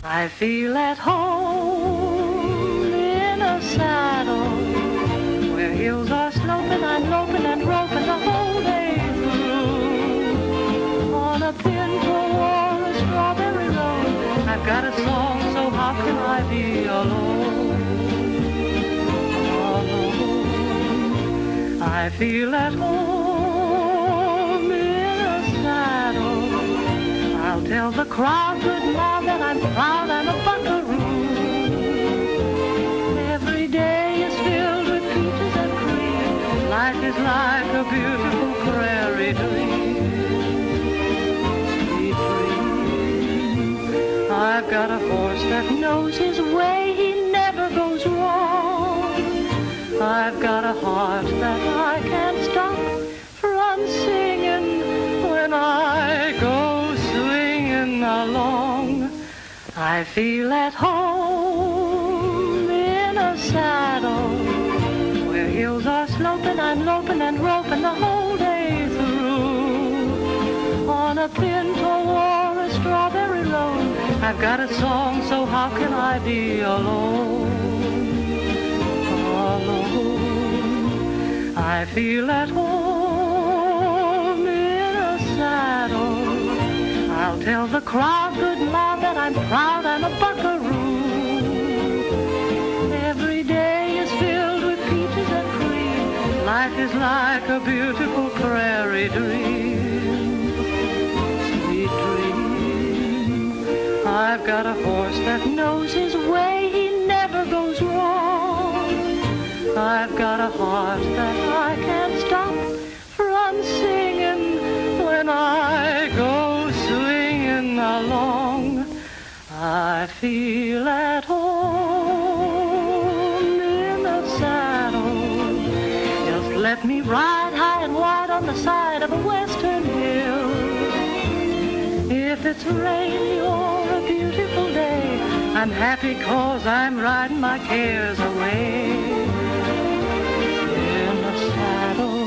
I feel at home in a saddle where hills are sloping, I'm loping and roping the whole day through. On a pinto or a strawberry road, I've got a song, so how can I be alone? Alone. I feel at home in a saddle. I'll tell the crowd good now that I'm proud and a buckaroo. Every day is filled with peaches and cream. Life is like a beautiful prairie dream. Sweet dream. I've got a horse that knows his way. He never goes wrong. I've got a heart that I can't stop from singing when I go along. I feel at home in a saddle where hills are sloping, I'm loping and roping the whole day through. On a pinto or a strawberry road, I've got a song, so how can I be alone? Alone. I feel at home in a saddle. I'll tell the crowd good loud that I'm proud and a buckaroo. Every day is filled with peaches and cream. Life is like a beautiful prairie dream. Sweet dream. I've got a horse that knows his way. He never goes wrong. I've got a heart that I can't stop from singing when I go along. I feel at home in a saddle. Just let me ride high and wide on the side of a western hill. If it's rainy or a beautiful day, I'm happy 'cause I'm riding my cares away in a saddle.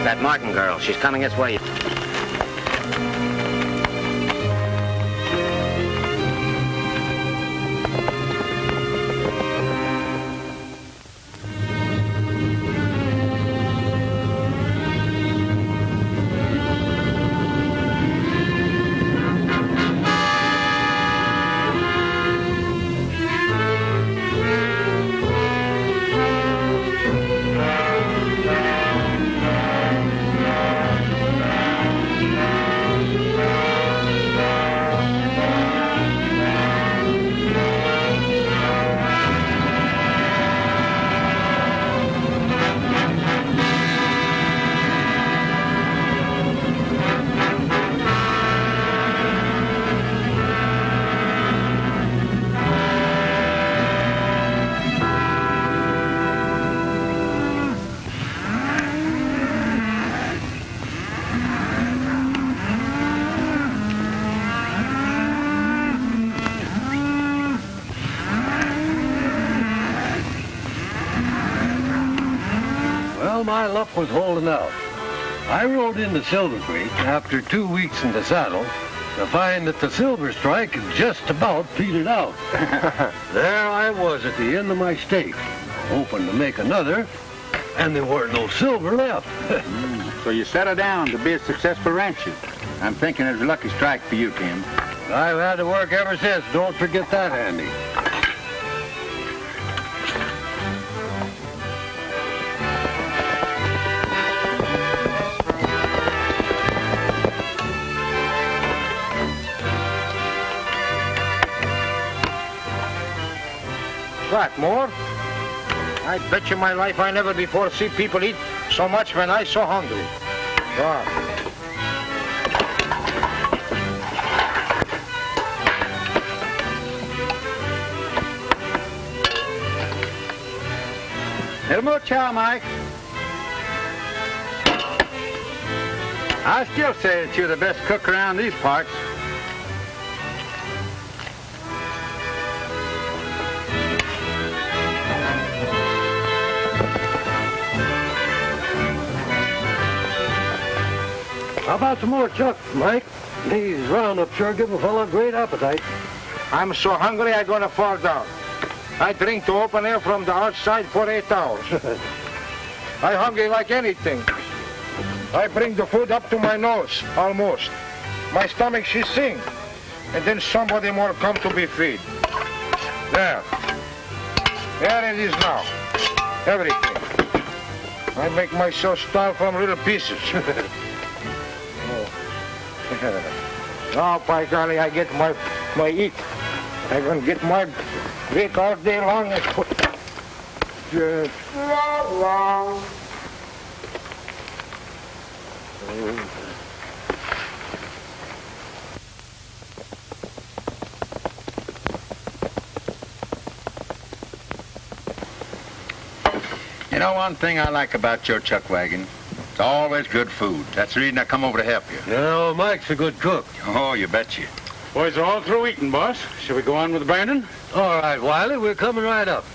That Martin girl, she's coming this way. My luck was holding out. I rode into Silver Creek after 2 weeks in the saddle to find that the silver strike had just about petered out. There I was at the end of my stake, hoping to make another, and there weren't no silver left. So you settled down to be a successful rancher. I'm thinking it was a lucky strike for you, Tim. I've had to work ever since. Don't forget that, Andy. What, more? I bet you my life I never before see people eat so much when I so hungry. Wow. Little more chow, Mike. I still say that you're the best cook around these parts. How about some more chuck, Mike? These roundup sure give a fellow great appetite. I'm so hungry I'm gonna fall down. I drink the open air from the outside for 8 hours. I hungry like anything. I bring the food up to my nose, almost. My stomach, she sing. And then somebody more come to be feed. There. There it is now. Everything. I make myself starve from little pieces. Now, by golly, I get my eat. I gonna get my drink all day long. And put, You know one thing I like about your chuck wagon? It's always good food. That's the reason I come over to help you. You know, Mike's a good cook. Oh, you betcha. Boys are all through eating, boss. Shall we go on with Brandon? All right, Wiley, we're coming right up.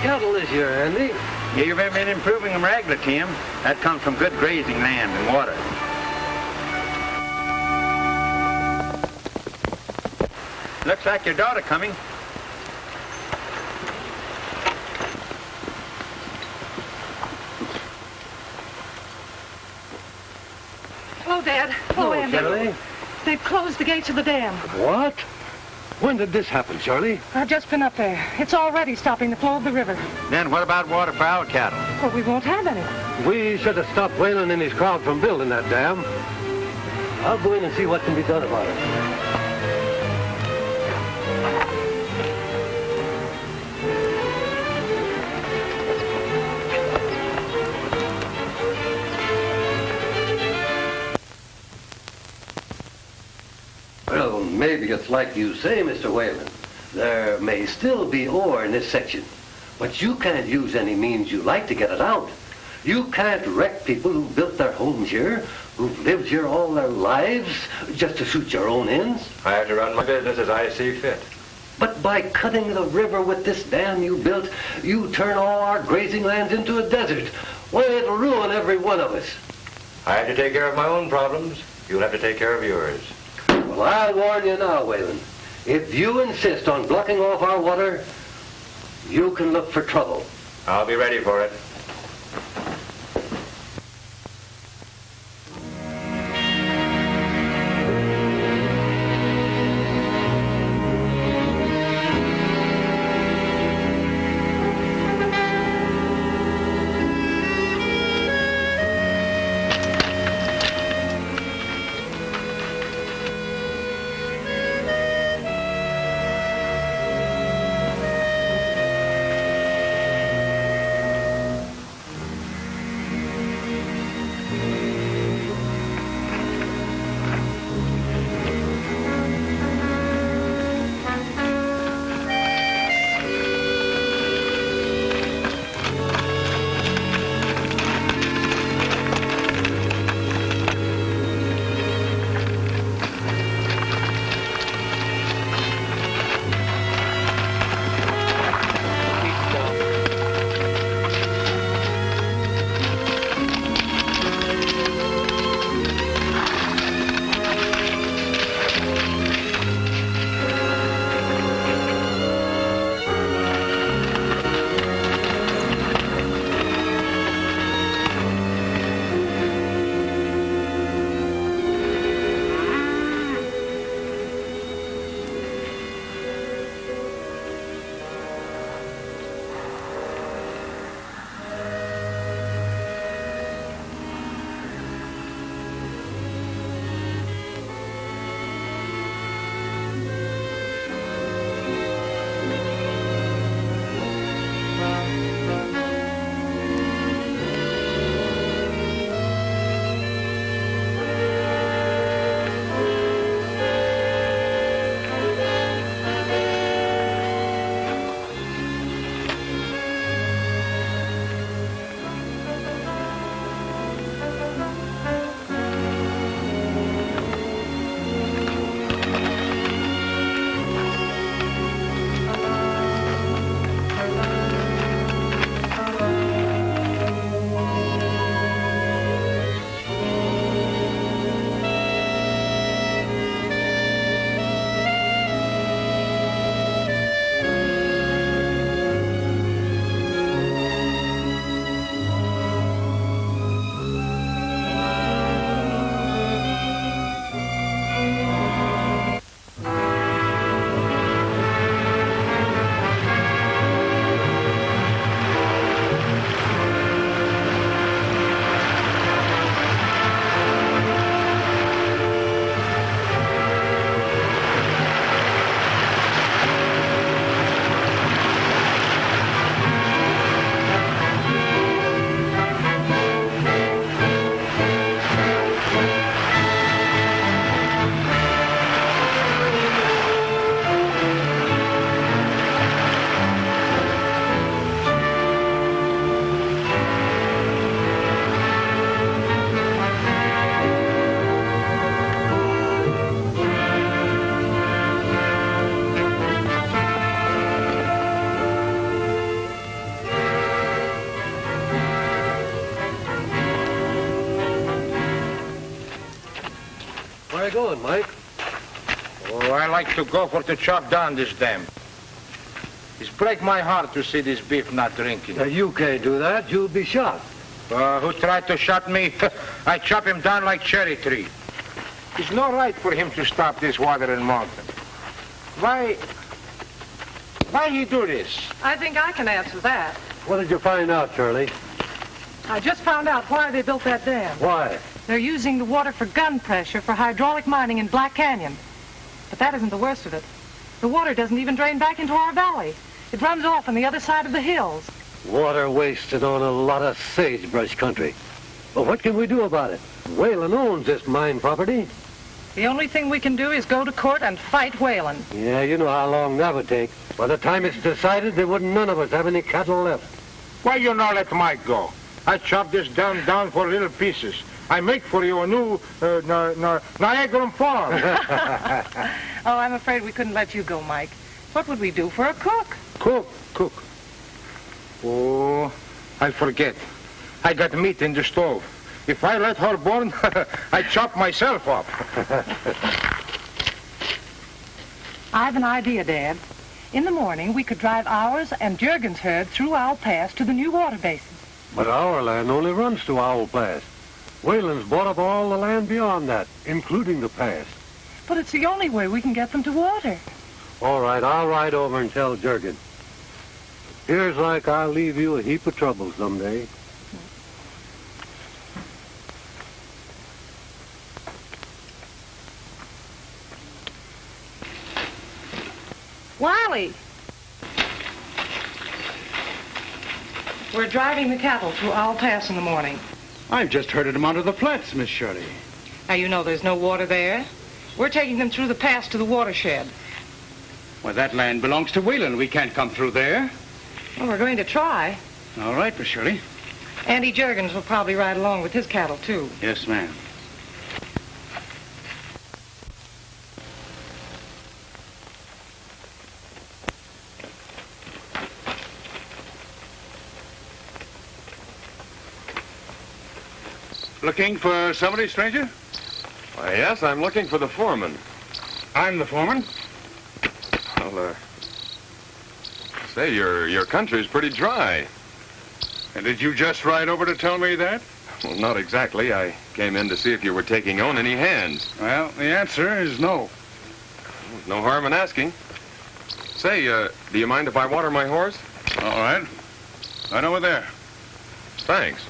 Cattle this year, Andy. You've been improving them regular, Tim. That comes from good grazing land and water. Looks like your daughter coming. Hello, Dad. Hello, Andy. Charlie. They've closed the gates of the dam. What? When did this happen, Charlie? I've just been up there. It's already stopping the flow of the river. Then what about water for our cattle? Well, we won't have any. We should have stopped Whalen and his crowd from building that dam. I'll go in and see what can be done about it. Well, maybe it's like you say, Mr. Whalen. There may still be ore in this section, but you can't use any means you like to get it out. You can't wreck people who built their homes here, who've lived here all their lives, just to suit your own ends. I have to run my business as I see fit. But by cutting the river with this dam you built, you turn all our grazing lands into a desert. Why, it'll ruin every one of us. I have to take care of my own problems. You'll have to take care of yours. Well, I'll warn you now, Whalen. If you insist on blocking off our water, you can look for trouble. I'll be ready for it. going, Mike? Oh, I like to go for to chop down this dam. It's break my heart to see this beef not drinking. You can't do that. You'll be shot. Who tried to shot me? I chop him down like cherry tree. It's no right for him to stop this water in mountain. Why he do this? I think I can answer that. What did you find out, Shirley? I just found out why they built that dam. Why? They're using the water for gun pressure for hydraulic mining in Black Canyon. But that isn't the worst of it. The water doesn't even drain back into our valley. It runs off on the other side of the hills. Water wasted on a lot of sagebrush country. Well, what can we do about it? Whalen owns this mine property. The only thing we can do is go to court and fight Whalen. Yeah, you know how long that would take. By the time it's decided, there wouldn't none of us have any cattle left. Why you not let Mike go? I chop this down for little pieces. I make for you a new Niagara farm. Oh, I'm afraid we couldn't let you go, Mike. What would we do for a cook? Cook. Oh, I forget. I got meat in the stove. If I let her burn, I chop myself up. I have an idea, Dad. In the morning, we could drive ours and Jurgen's herd through Owl Pass to the new water basin. But our land only runs to Owl Pass. Whalen's bought up all the land beyond that, including the pass. But it's the only way we can get them to water. All right, I'll ride over and tell Jurgen. Here's like I'll leave you a heap of trouble someday. Wiley! We're driving the cattle through Owl Pass in the morning. I've just herded them onto the flats, Miss Shirley. Now, you know there's no water there. We're taking them through the pass to the watershed. Well, that land belongs to Whalen. We can't come through there. Well, we're going to try. All right, Miss Shirley. Andy Jurgens will probably ride along with his cattle, too. Yes, ma'am. Looking for somebody, stranger? Why, yes, I'm looking for the foreman. I'm the foreman. Well, say, your country's pretty dry. And did you just ride over to tell me that? Well, not exactly. I came in to see if you were taking on any hands. Well, the answer is no. No harm in asking. Say, do you mind if I water my horse? All right. Right over there. Thanks.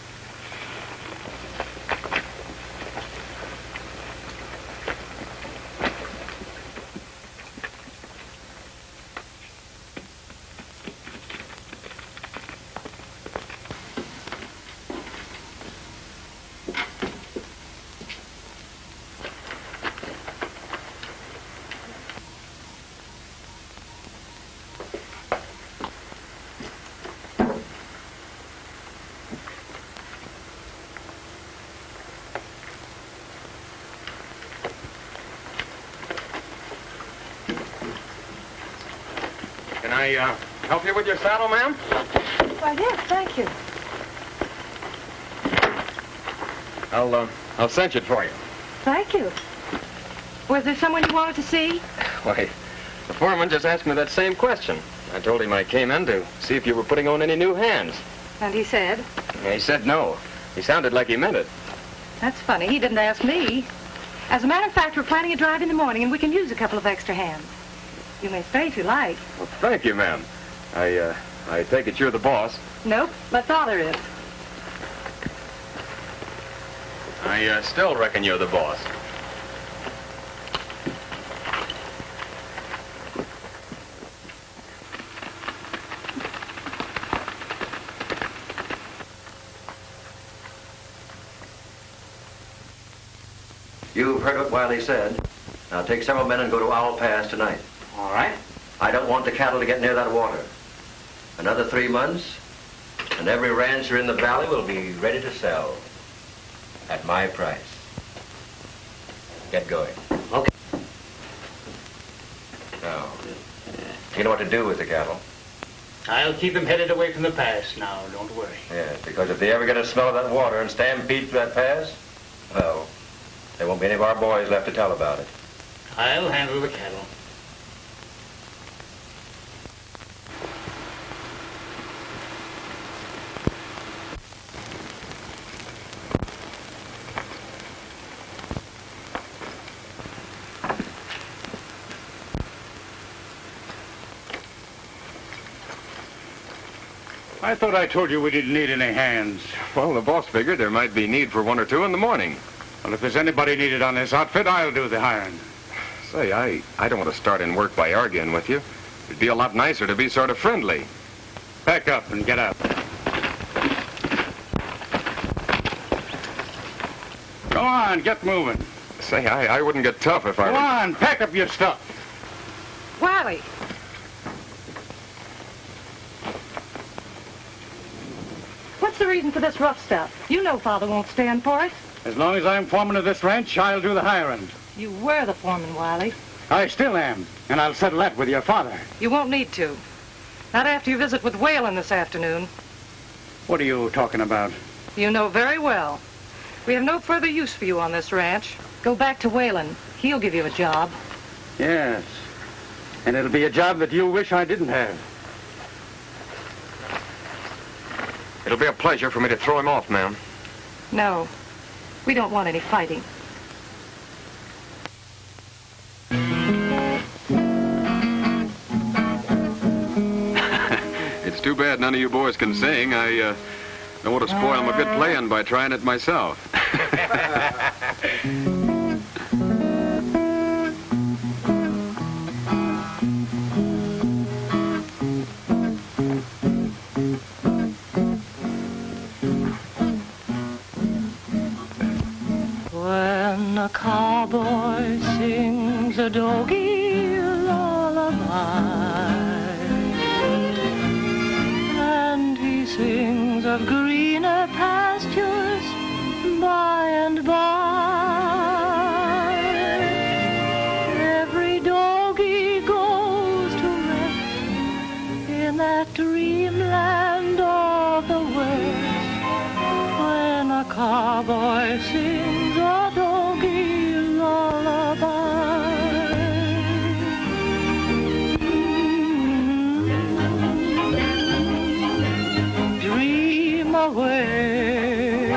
Can I help you with your saddle, ma'am? Why, yes, thank you. I'll cinch it for you. Thank you. Was there someone you wanted to see? Why, the foreman just asked me that same question. I told him I came in to see if you were putting on any new hands. And he said? He said no. He sounded like he meant it. That's funny. He didn't ask me. As a matter of fact, we're planning a drive in the morning, and we can use a couple of extra hands. You may stay if you like. Well, thank you, ma'am. I take it you're the boss. Nope, my father is. I still reckon you're the boss. You've heard what Wiley said. Now take several men and go to Owl Pass tonight. All right. I don't want the cattle to get near that water. Another 3 months, and every rancher in the valley will be ready to sell at my price. Get going. Okay. Now, you know what to do with the cattle? I'll keep them headed away from the pass now. Don't worry. Yeah, because if they ever get a smell of that water and stampede to that pass, well, There won't be any of our boys left to tell about it. I'll handle the cattle. I thought I told you we didn't need any hands. Well, the boss figured there might be need for one or two in the morning. Well, if there's anybody needed on this outfit, I'll do the hiring. Say, I don't want to start in work by arguing with you. It'd be a lot nicer to be sort of friendly. Pack up and get out. Go on, get moving. Say, I wouldn't get tough if I Go were... on, pack up your stuff. Wiley! What's the reason for this rough stuff? You know Father won't stand for it. As long as I'm foreman of this ranch, I'll do the hiring. You were the foreman, Wiley. I still am, and I'll settle that with your father. You won't need to. Not after your visit with Whalen this afternoon. What are you talking about? You know very well. We have no further use for you on this ranch. Go back to Whalen. He'll give you a job. Yes, and it'll be a job that you'll wish I didn't have. It'll be a pleasure for me to throw him off, ma'am. No, we don't want any fighting. It's too bad none of you boys can sing. I don't want to spoil my good playing by trying it myself. When a cowboy sings a doggy lullaby, and he sings of greener pastures by and by, every doggy goes to rest in that dreamland of the West. When a cowboy sings a doggy lullaby, dream away,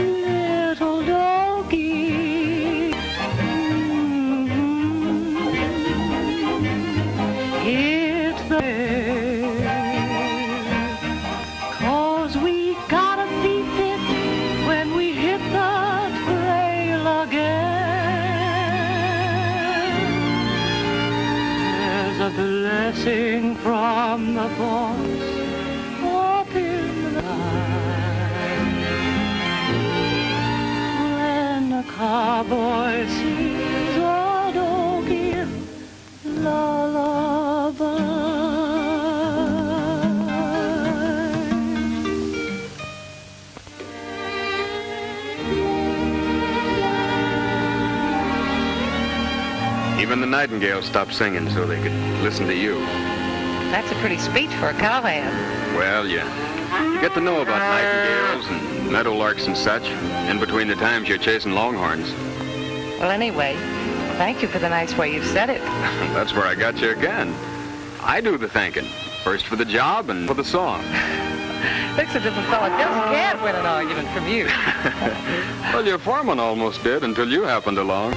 little doggy, hit the cause we gotta be fit when we hit the trail again. There's a blessing from the boss up in the sky when a cowboy sings a doggy lullaby. Even the nightingales stopped singing so they could listen to you. That's a pretty speech for a cowhand. Well, you get to know about nightingales and meadowlarks and such in between the times you're chasing longhorns. Well, anyway, thank you for the nice way you've said it. That's where I got you again. I do the thinking. First for the job and for the song. Looks as if a fella just can't win an argument from you. Well, your foreman almost did until you happened along.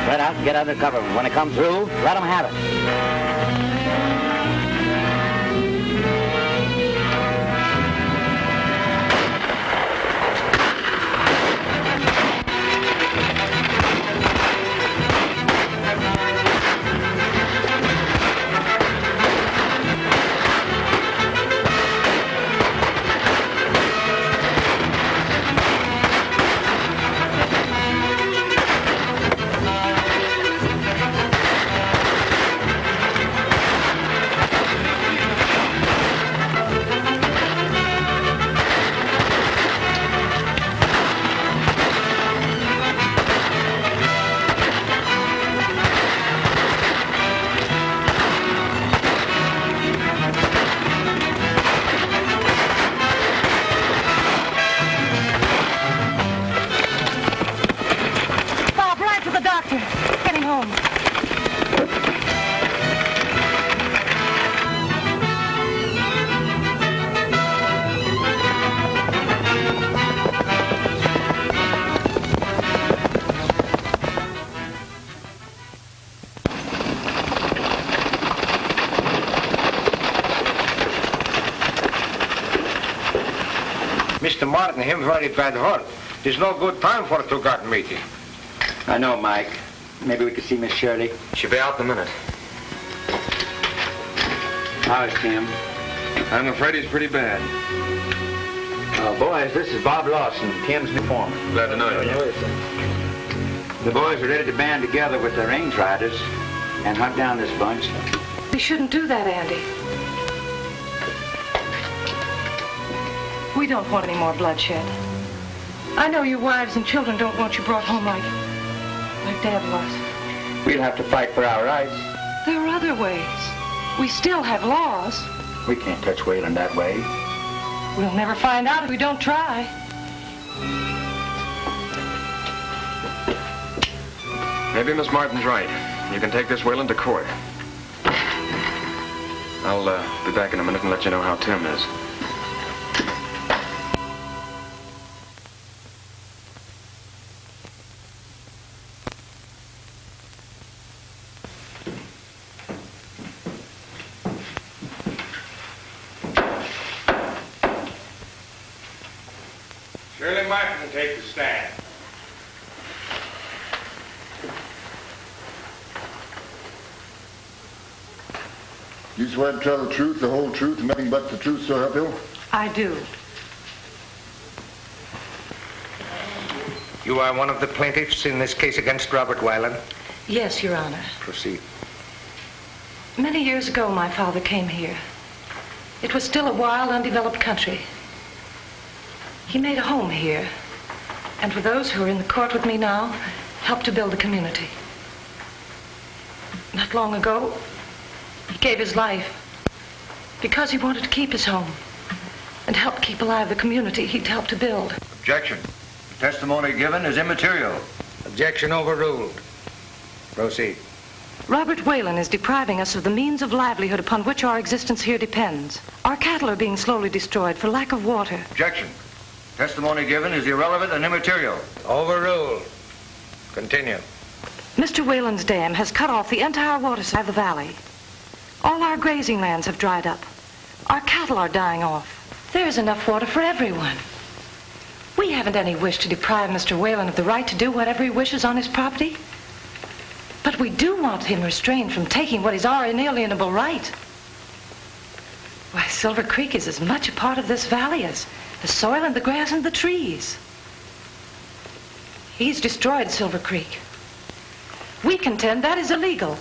Spread out and get under cover. When they come through, let them have it. Mr. Martin, him very bad hurt. There's no good time for a two-got meeting. I know, Mike. Maybe we could see Miss Shirley. She'll be out in a minute. How is Tim? I'm afraid he's pretty bad. Boys, this is Bob Lawson, Tim's new foreman. Glad to know you. The boys are ready to band together with the range riders and hunt down this bunch. We shouldn't do that, Andy. We don't want any more bloodshed. I know your wives and children don't want you brought home like Dad was. We'll have to fight for our rights. There are other ways. We still have laws. We can't touch Whalen that way. We'll never find out if we don't try. Maybe Miss Martin's right. You can take this Whalen to court. I'll be back in a minute and let you know how Tim is. Shirley Martin, take the stand. You swear to tell the truth, the whole truth, and nothing but the truth, so help you? I do. You are one of the plaintiffs in this case against Robert Whalen? Yes, Your Honor. Proceed. Many years ago, my father came here. It was still a wild, undeveloped country. He made a home here, and for those who are in the court with me now, helped to build a community. Not long ago, he gave his life because he wanted to keep his home and help keep alive the community he'd helped to build. Objection. The testimony given is immaterial. Objection overruled. Proceed. Robert Whalen is depriving us of the means of livelihood upon which our existence here depends. Our cattle are being slowly destroyed for lack of water. Objection. Testimony given is irrelevant and immaterial. Overruled. Continue. Mr. Whalen's dam has cut off the entire water side of the valley. All our grazing lands have dried up. Our cattle are dying off. There's enough water for everyone. We haven't any wish to deprive Mr. Whalen of the right to do whatever he wishes on his property. But we do want him restrained from taking what is our inalienable right. Why, Silver Creek is as much a part of this valley as the soil and the grass and the trees. He's destroyed Silver Creek. We contend that is illegal.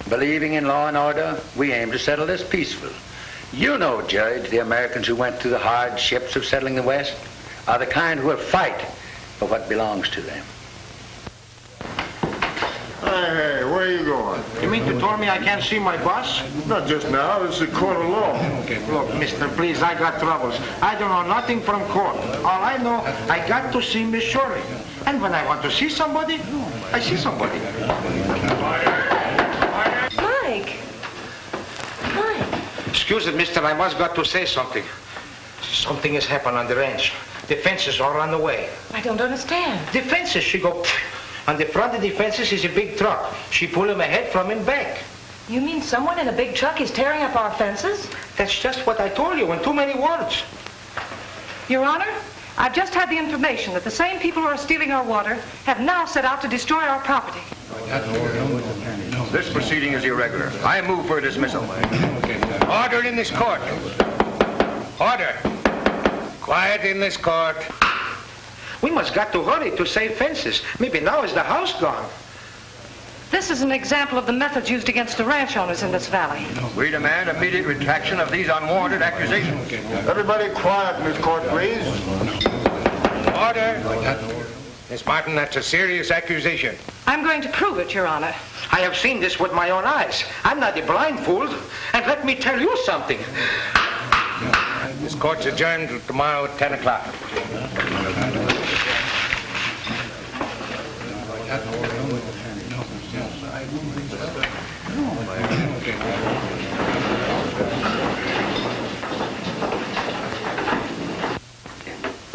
Believing in law and order, we aim to settle this peaceful. You know, Judge, the Americans who went through the hardships of settling the West are the kind who will fight for what belongs to them. Hey, where are you going? You mean to tell me I can't see my boss? Not just now, this is a court of law. Look, mister, please, I got troubles. I don't know nothing from court. All I know, I got to see Miss Shirley. And when I want to see somebody, I see somebody. Excuse me, mister, I must got to say something. Something has happened on the ranch. The fences are on the way. I don't understand. The fences, she go... On the front of the fences is a big truck. She pull him ahead from him back. You mean someone in a big truck is tearing up our fences? That's just what I told you in too many words. Your Honor, I've just had the information that the same people who are stealing our water have now set out to destroy our property. This proceeding is irregular. I move for dismissal. Order in this court. Order. Quiet in this court. We must got to hurry to save fences. Maybe now is the house gone. This is an example of the methods used against the ranch owners in this valley. We demand immediate retraction of these unwarranted accusations. Everybody quiet in this court, please. Order. Miss Martin, that's a serious accusation. I'm going to prove it, Your Honor. I have seen this with my own eyes. I'm not a blindfold. And let me tell you something. This court's adjourned till tomorrow at 10 o'clock.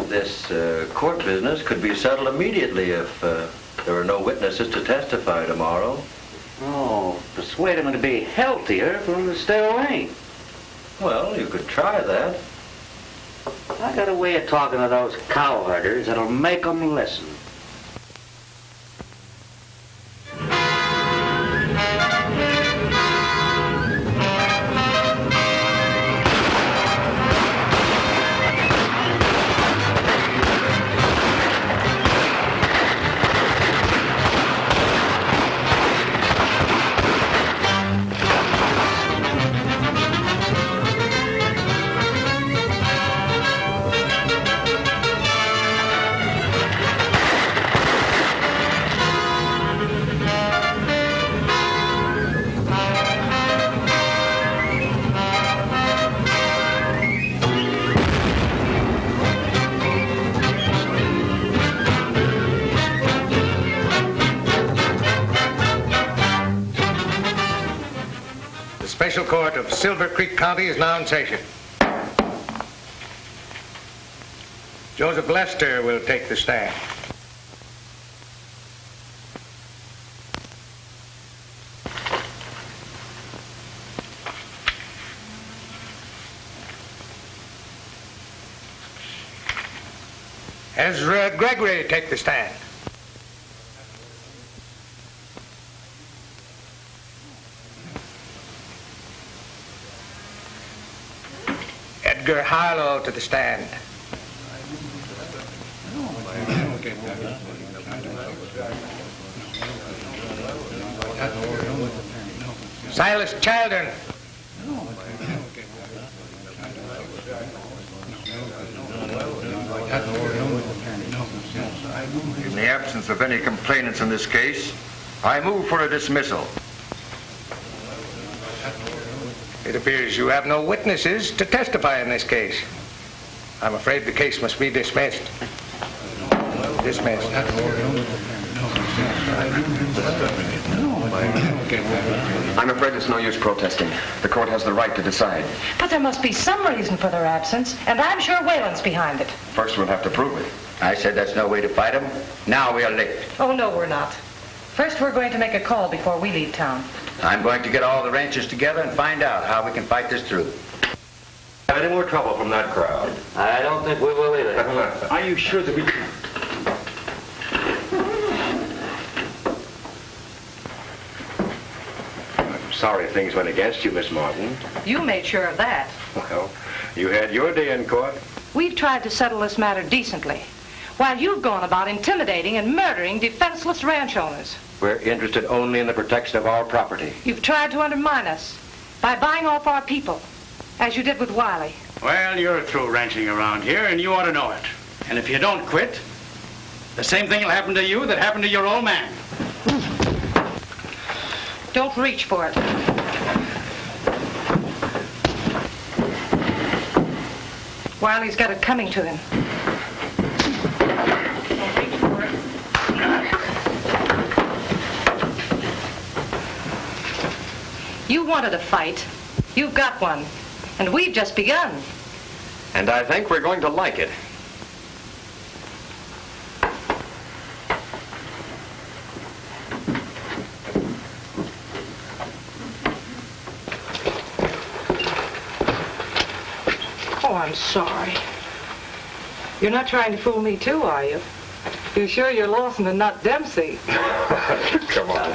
This court business could be settled immediately if there are no witnesses to testify tomorrow. Oh, persuade him to be healthier for him to stay away. Well, you could try that. I got a way of talking to those cow herders that'll make them listen. The Special Court of Silver Creek County is now in session. Joseph Lester will take the stand. Ezra Gregory take the stand. Edgar Harlow to the stand. Silas Children. In the absence of any complainants in this case, I move for a dismissal. It appears you have no witnesses to testify in this case. I'm afraid the case must be dismissed. Dismissed. I'm afraid it's no use protesting. The court has the right to decide. But there must be some reason for their absence, and I'm sure Whalen's behind it. First, we'll have to prove it. I said that's no way to fight them. Now we are licked. Oh, no, we're not. First, we're going to make a call before we leave town. I'm going to get all the ranchers together and find out how we can fight this through. Have any more trouble from that crowd? I don't think we will either. Are you sure that we can? I'm sorry things went against you, Miss Martin. You made sure of that. Well, you had your day in court. We've tried to settle this matter decently, while you've gone about intimidating and murdering defenseless ranch owners. We're interested only in the protection of our property. You've tried to undermine us by buying off our people, as you did with Wiley. Well, you're through ranching around here, and you ought to know it. And if you don't quit, the same thing will happen to you that happened to your old man. Don't reach for it. Wiley's got it coming to him. Don't reach for it. You wanted a fight. You've got one. And we've just begun. And I think we're going to like it. Oh, I'm sorry. You're not trying to fool me too, are you? You're sure you're Lawson and not Dempsey? Come on.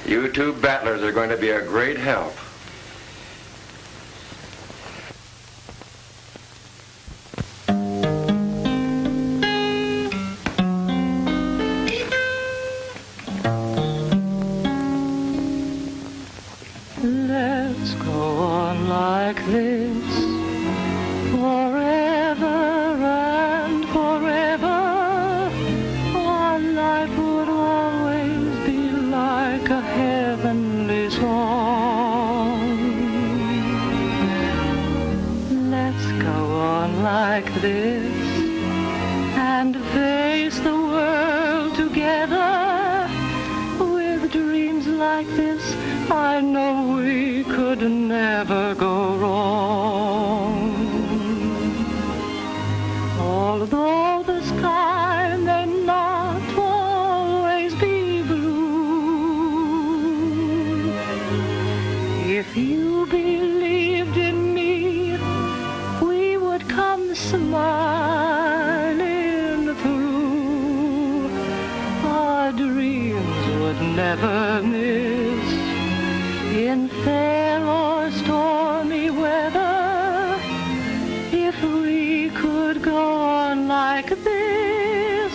You two battlers are going to be a great help. like this and face the world together with dreams like this, I know we could never go wrong. Although the sky may not always be blue, if you believed in me, we would come smiling through. Our dreams would never miss in fair or stormy weather. If we could go on like this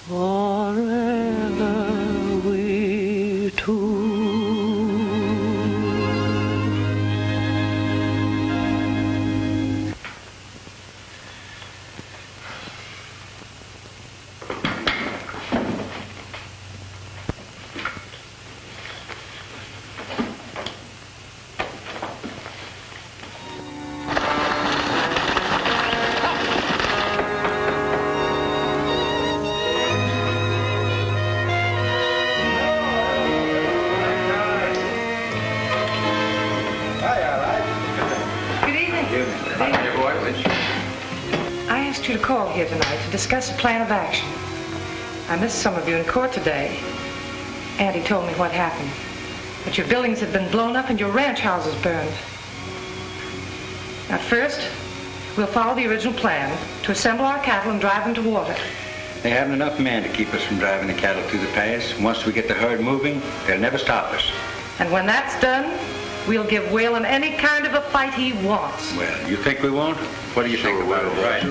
forever, we two. To call here tonight to discuss a plan of action. I missed some of you in court today. Auntie told me what happened. But your buildings have been blown up and your ranch houses burned. At first, we'll follow the original plan to assemble our cattle and drive them to water. They haven't enough men to keep us from driving the cattle through the pass. Once we get the herd moving, they'll never stop us. And when that's done, we'll give Whalen any kind of a fight he wants. Well, you think we won't? What do you think about it? Right.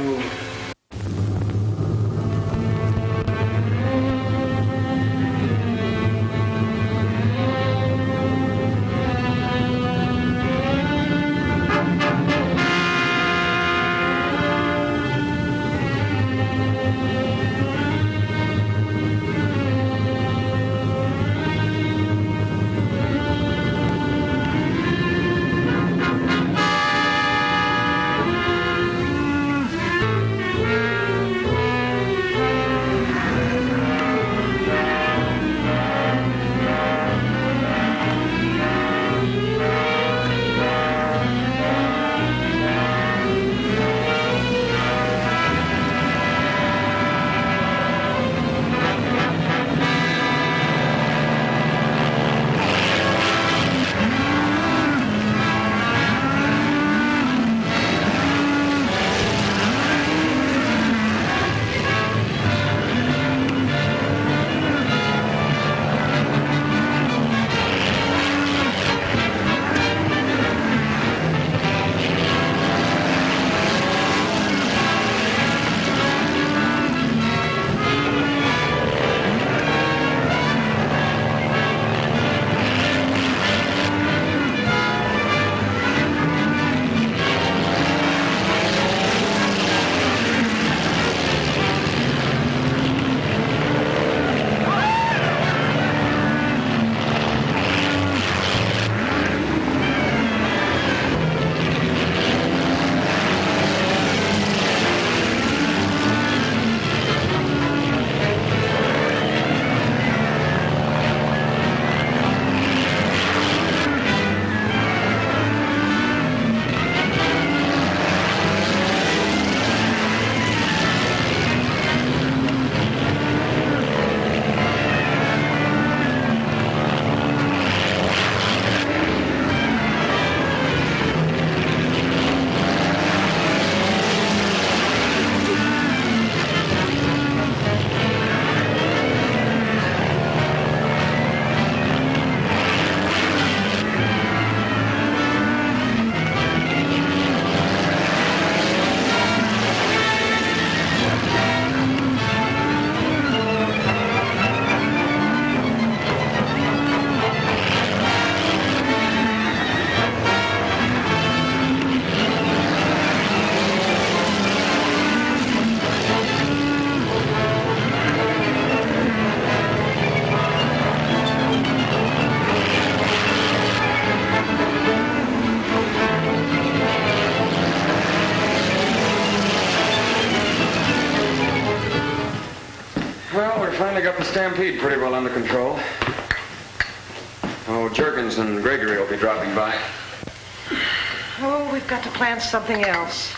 finally got the stampede pretty well under control. Oh, Jerkins and Gregory will be dropping by. Oh, we've got to plan something else.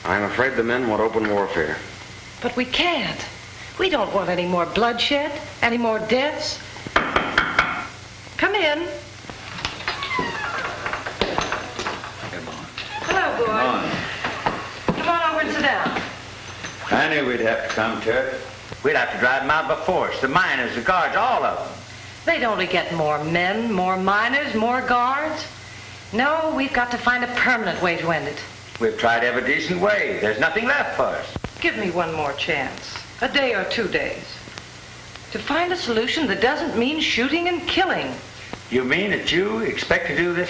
I'm afraid the men want open warfare. But we can't. We don't want any more bloodshed, any more deaths. Come in. Hello, boy. Come on over and sit down. I knew we'd have to come to it. We'd have to drive them out by force. The miners, the guards, all of them. They'd only get more men, more miners, more guards. No, we've got to find a permanent way to end it. We've tried every decent way. There's nothing left for us. Give me one more chance. A day or 2 days. To find a solution that doesn't mean shooting and killing. You mean that you expect to do this?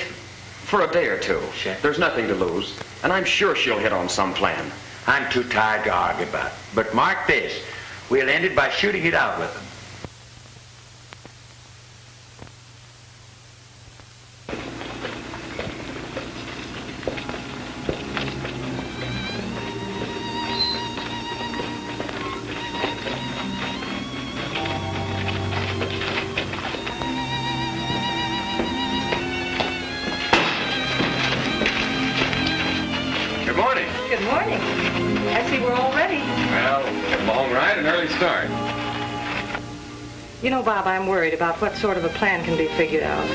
For a day or two. Sure. There's nothing to lose. And I'm sure she'll hit on some plan. I'm too tired to argue about it. But mark this. We'll end it by shooting it out with them. Good morning. Good morning. I see we're all ready. Well, a long ride and early start. You know, Bob, I'm worried about what sort of a plan can be figured out.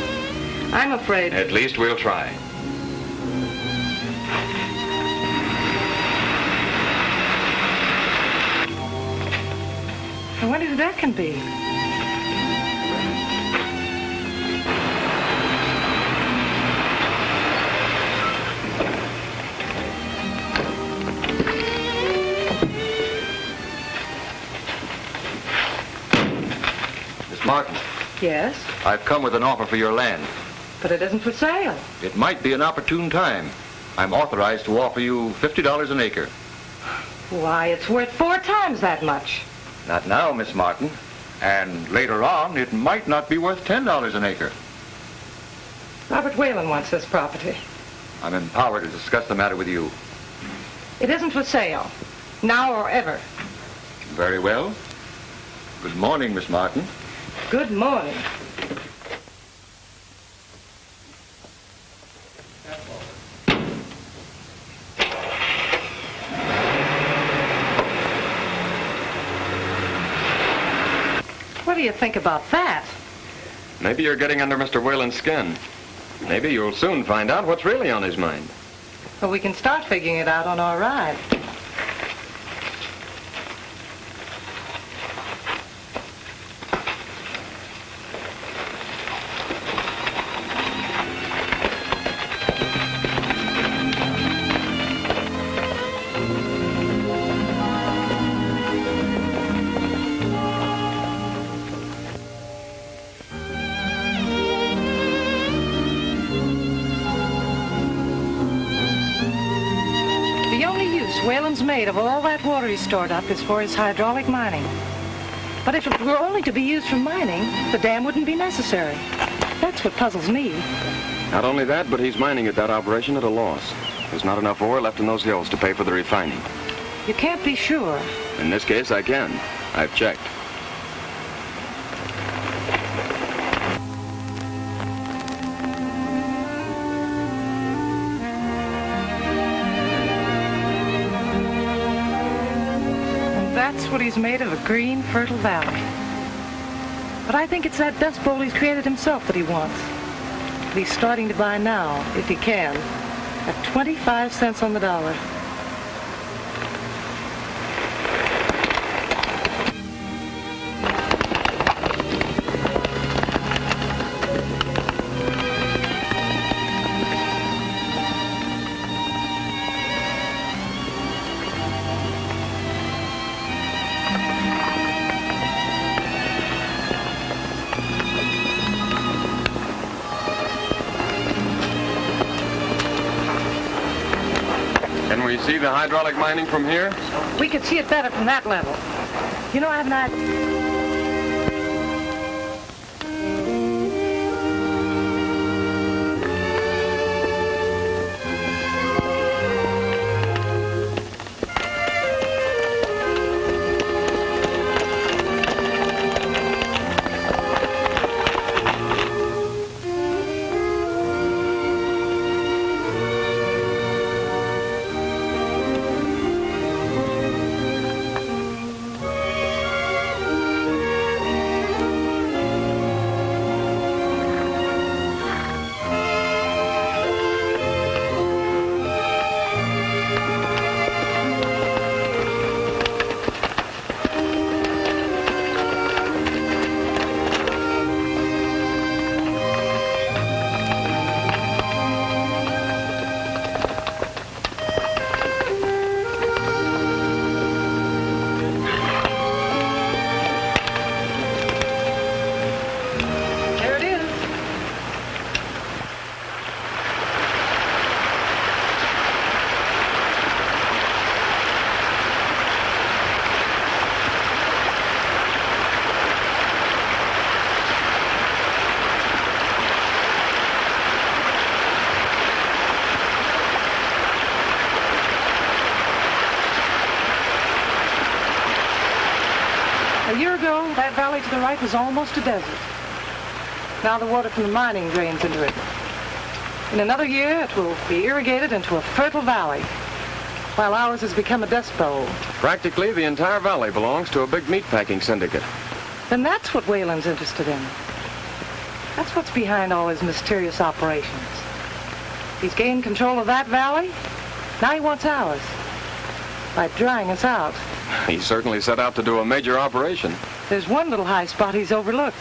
I'm afraid... At least we'll try. I wonder who that can be. Miss Martin, Yes, I've come with an offer for your land. but it isn't for sale. It might be an opportune time. I'm authorized to offer you $50 an acre. Why, it's worth 4 times that much. Not now, Miss Martin. And later on, it might not be worth $10 an acre. Robert Whalen wants this property. I'm empowered to discuss the matter with you. It isn't for sale, now or ever. Very well. Good morning, Miss Martin. Good morning. What do you think about that? Maybe you're getting under Mr. Whalen's skin. Maybe you'll soon find out what's really on his mind. Well, we can start figuring it out on our ride. Whalen's made of all that water he's stored up is for his hydraulic mining. But if it were only to be used for mining, the dam wouldn't be necessary. That's what puzzles me. Not only that, but he's mining at that operation at a loss. There's not enough ore left in those hills to pay for the refining. You can't be sure. In this case, I can. I've checked. That's what he's made of, a green, fertile valley. But I think it's that dust bowl he's created himself that he wants. But he's starting to buy now, if he can, at 25 cents on the dollar. Can we see the hydraulic mining from here? We could see it better from that level. You know, I have an idea. A year ago, that valley to the right was almost a desert. Now the water from the mining drains into it. In another year, it will be irrigated into a fertile valley, while ours has become a dust bowl. Practically the entire valley belongs to a big meatpacking syndicate. Then that's what Whalen's interested in. That's what's behind all his mysterious operations. He's gained control of that valley. Now he wants ours. By drying us out. He certainly set out to do a major operation. There's one little high spot he's overlooked.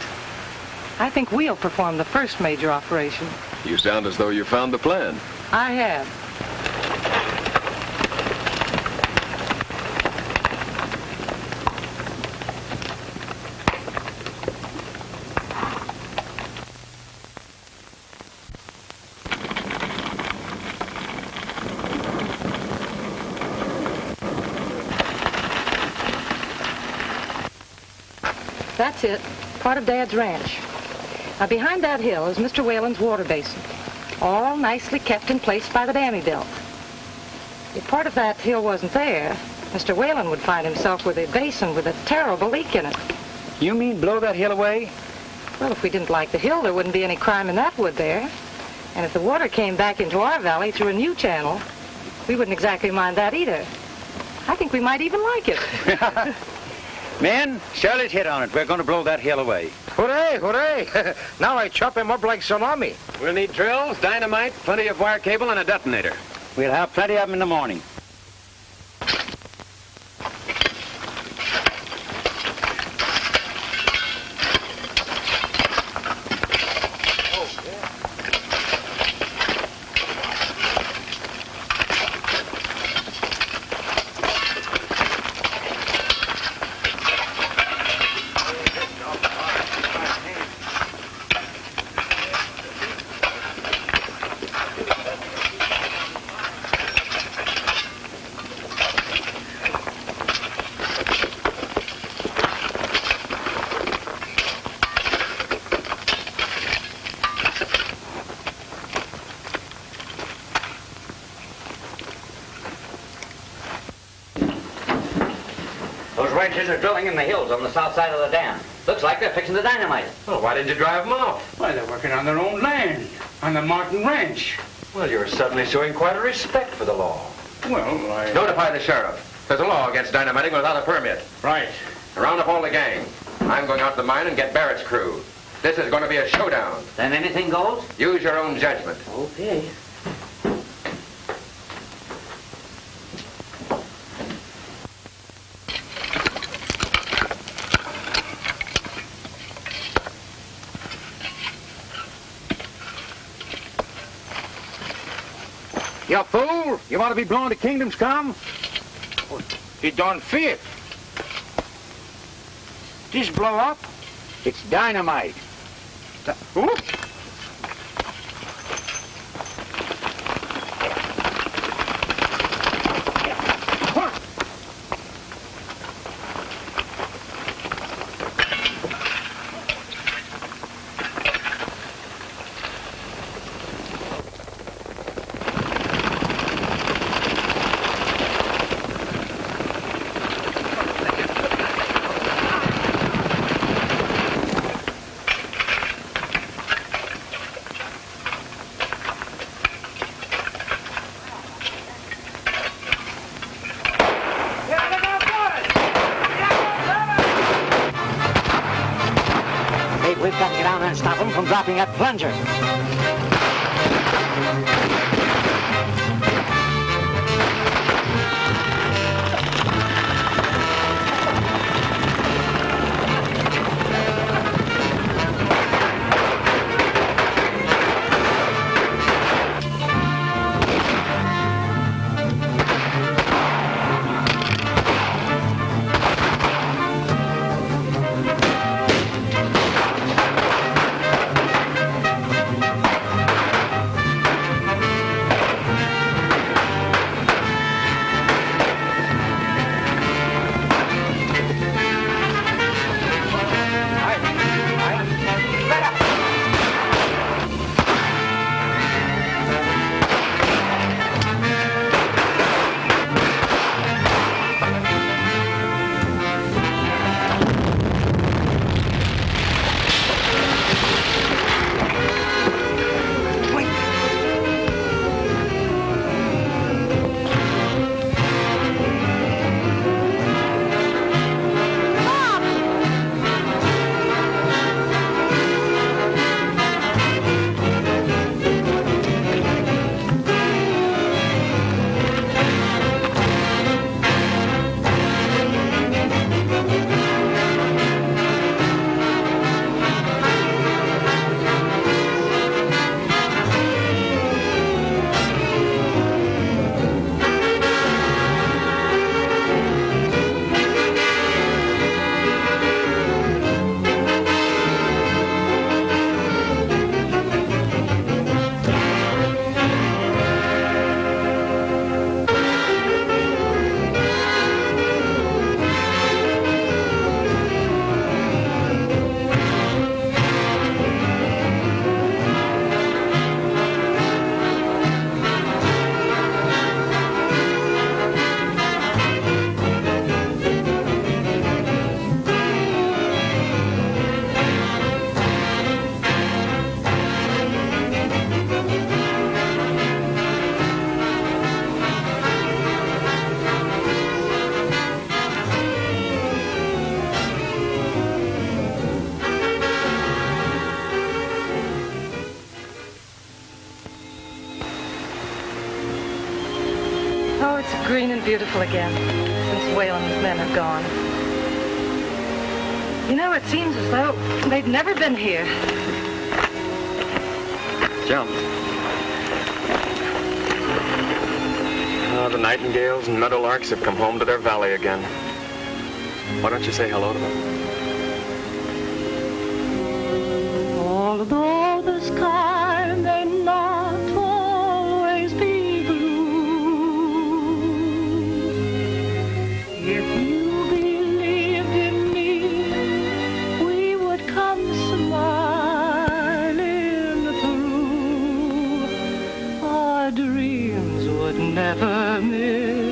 I think we'll perform the first major operation. You sound as though you found the plan. I have. That's it. Part of Dad's ranch. Now, behind that hill is Mr. Whalen's water basin, all nicely kept in place by the dam he built. If part of that hill wasn't there, Mr. Whalen would find himself with a basin with a terrible leak in it. You mean blow that hill away? Well, if we didn't like the hill, there wouldn't be any crime in that, would there? And if the water came back into our valley through a new channel, we wouldn't exactly mind that either. I think we might even like it. Men, Shirley's hit on it. We're going to blow that hill away. Hooray, hooray. Now I chop him up like salami. We'll need drills, dynamite, plenty of wire cable, and a detonator. We'll have plenty of them in the morning. Ranchers are drilling in the hills on the south side of the dam. Looks like they're fixing the dynamite. Well, why didn't you drive them off? Why, they're working on their own land, on the Martin Ranch. Well, you're suddenly showing quite a respect for the law. Well, I... Notify the sheriff. There's a law against dynamiting without a permit. Right. Round up all the gang. I'm going out to the mine and get Barrett's crew. This is going to be a showdown. Then anything goes? Use your own judgment. Okay. You fool! You want to be blown to kingdom's come? It don't fit. This blow up? It's dynamite. Whoop. We've got to get down there and stop them from dropping that plunger. beautiful again since Whalen's men have gone. You know, it seems as though they'd never been here. Jump. The nightingales and meadowlarks have come home to their valley again. Why don't you say hello to them? Although the sky may not always be blue, if you believed in me, we would come smiling through. Our dreams would never miss